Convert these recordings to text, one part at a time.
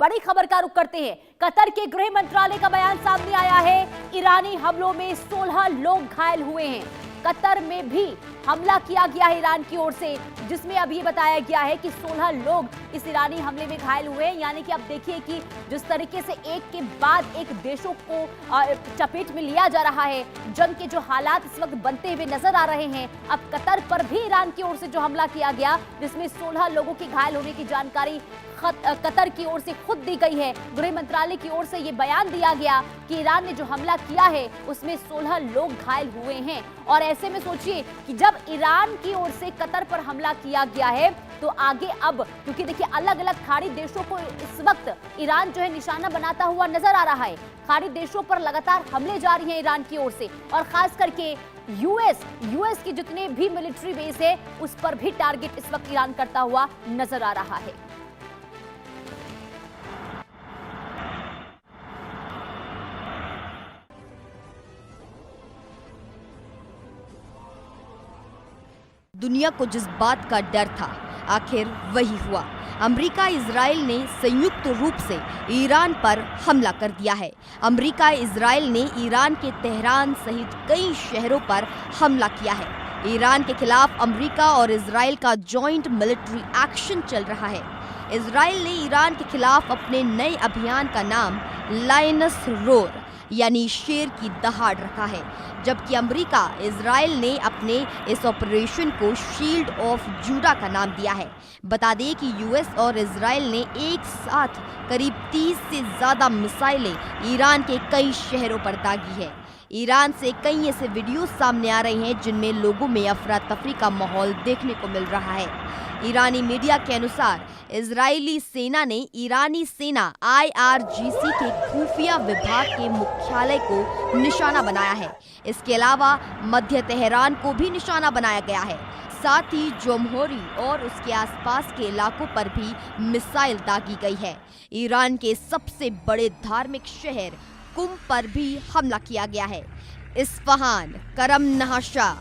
बड़ी खबर का रुख करते हैं। कतर के गृह मंत्रालय का बयान सामने आया है। ईरानी हमलों में 16 लोग घायल हुए हैं। कतर में भी हमला किया गया है ईरान की ओर से, जिसमें अब ये बताया गया है कि 16 लोग इस ईरानी हमले में घायल हुए हैं। यानी कि अब देखिए कि जिस तरीके से एक के बाद एक देशों को चपेट में लिया जा रहा है, जंग के जो हालात इस वक्त बनते हुए नजर आ रहे हैं, अब कतर पर भी ईरान की ओर से जो हमला किया गया, जिसमें 16 लोगों के घायल होने की जानकारी कतर की ओर से खुद दी गई है। गृह मंत्रालय की ओर से यह बयान दिया गया कि ईरान ने जो हमला किया है उसमें 16 लोग घायल हुए हैं। और ऐसे में सोचिए कि जब ईरान की ओर से कतर पर हमला किया गया है तो आगे अब, क्योंकि देखिए अलग अलग खाड़ी देशों को इस वक्त ईरान जो है निशाना बनाता हुआ नजर आ रहा है। खाड़ी देशों पर लगातार हमले जारी हैं ईरान की ओर से, और खास करके यूएस के जितने भी मिलिट्री बेस है उस पर भी टारगेट इस वक्त ईरान करता हुआ नजर आ रहा है। दुनिया को जिस बात का डर था, आखिर वही हुआ। अमेरिका इजराइल ने संयुक्त रूप से ईरान पर हमला कर दिया है। अमेरिका इजराइल ने ईरान के तेहरान सहित कई शहरों पर हमला किया है। ईरान के खिलाफ अमेरिका और इजराइल का जॉइंट मिलिट्री एक्शन चल रहा है। इजराइल ने ईरान के खिलाफ अपने नए अभियान का नाम लायनस रोर यानी शेर की दहाड़ रखा है, जबकि अमेरिका इजराइल ने अपने इस ऑपरेशन को शील्ड ऑफ जूडा का नाम दिया है। बता दें कि यूएस और इजराइल ने एक साथ करीब 30 से ज्यादा मिसाइलें ईरान के कई शहरों पर दागी है। ईरान से कई ऐसे वीडियो सामने आ रहे हैं जिनमें लोगों में अफरा तफरी का माहौल देखने को मिल रहा है। ईरानी मीडिया के अनुसार इजरायली सेना ने ईरानी सेना IRGC के खुफिया विभाग के मुख्यालय को निशाना बनाया है। इसके अलावा मध्य तेहरान को भी निशाना बनाया गया है। साथ ही जोमहोरी और उसके आसपास के इलाकों पर भी मिसाइल दागी गई है। ईरान के सबसे बड़े धार्मिक शहर कुम पर भी हमला किया गया है। इस्फहान, करम नहाशा,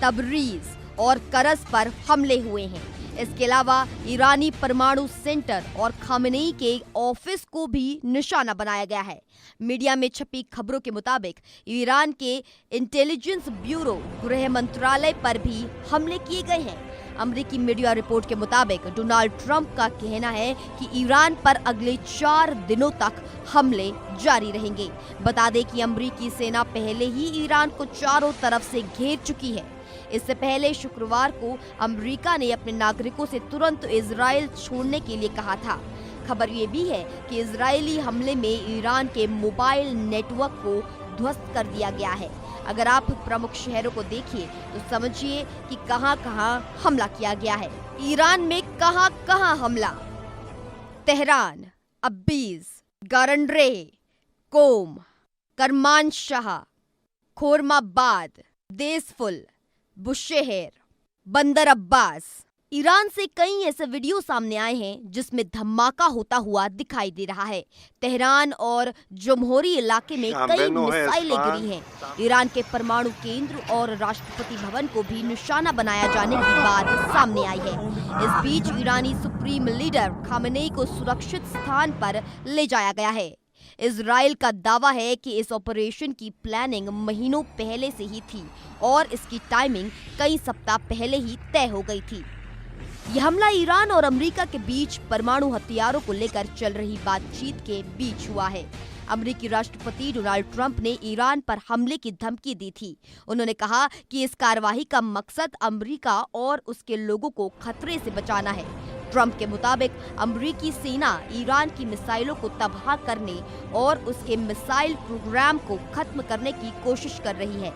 तबरीज और करज पर हमले हुए हैं। इसके अलावा ईरानी परमाणु सेंटर और खामेनेई के ऑफिस को भी निशाना बनाया गया है। मीडिया में छपी खबरों के मुताबिक ईरान के इंटेलिजेंस ब्यूरो गृह मंत्रालय पर भी हमले किए गए हैं। अमेरिकी मीडिया रिपोर्ट के मुताबिक डोनाल्ड ट्रंप का कहना है कि ईरान पर अगले 4 दिनों तक हमले जारी रहेंगे। बता दें कि अमेरिकी सेना पहले ही ईरान को चारों तरफ से घेर चुकी है। इससे पहले शुक्रवार को अमेरिका ने अपने नागरिकों से तुरंत इजराइल छोड़ने के लिए कहा था। खबर ये भी है कि इजरायली हमले में ईरान के मोबाइल नेटवर्क को ध्वस्त कर दिया गया है। अगर आप प्रमुख शहरों को देखिए तो समझिए कि कहां-कहां हमला किया गया है। ईरान में कहां-कहां हमला? तेहरान, अब्बीज, गारंडरे, कोम, करमानशाह, खोरमाबाद, देसफुल, बुशेहर, बंदर अब्बास। ईरान से कई ऐसे वीडियो सामने आए हैं जिसमें धमाका होता हुआ दिखाई दे रहा है। तेहरान और जोमहोरी इलाके में कई मिसाइलें गिरी हैं। ईरान के परमाणु केंद्र और राष्ट्रपति भवन को भी निशाना बनाया जाने की बात सामने आई है। इस बीच ईरानी सुप्रीम लीडर खामेनेई को सुरक्षित स्थान पर ले जाया गया है। इजराइल का दावा है कि इस ऑपरेशन की प्लानिंग महीनों पहले से ही थी और इसकी टाइमिंग कई सप्ताह पहले ही तय हो गई थी। यह हमला ईरान और अमेरिका के बीच परमाणु हथियारों को लेकर चल रही बातचीत के बीच हुआ है। अमेरिकी राष्ट्रपति डोनाल्ड ट्रंप ने ईरान पर हमले की धमकी दी थी। उन्होंने कहा कि इस कार्रवाई का मकसद अमेरिका और उसके लोगों को खतरे से बचाना है। ट्रंप के मुताबिक अमेरिकी सेना ईरान की मिसाइलों को तबाह करने और उसके मिसाइल प्रोग्राम को खत्म करने की कोशिश कर रही है।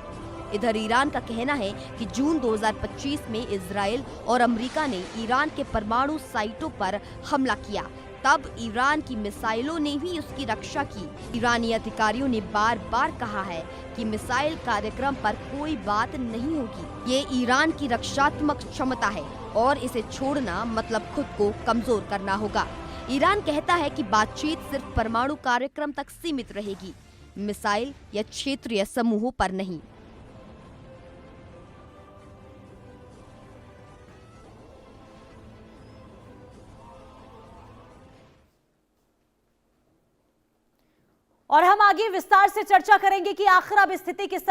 इधर ईरान का कहना है कि जून 2025 में इजराइल और अमेरिका ने ईरान के परमाणु साइटों पर हमला किया। तब ईरान की मिसाइलों ने भी उसकी रक्षा की। ईरानी अधिकारियों ने बार बार कहा है कि मिसाइल कार्यक्रम पर कोई बात नहीं होगी। ये ईरान की रक्षात्मक क्षमता है और इसे छोड़ना मतलब खुद को कमजोर करना होगा। ईरान कहता है कि बातचीत सिर्फ परमाणु कार्यक्रम तक सीमित रहेगी, मिसाइल या क्षेत्रीय समूहों पर नहीं। और हम आगे विस्तार से चर्चा करेंगे कि आखिर अब स्थिति किस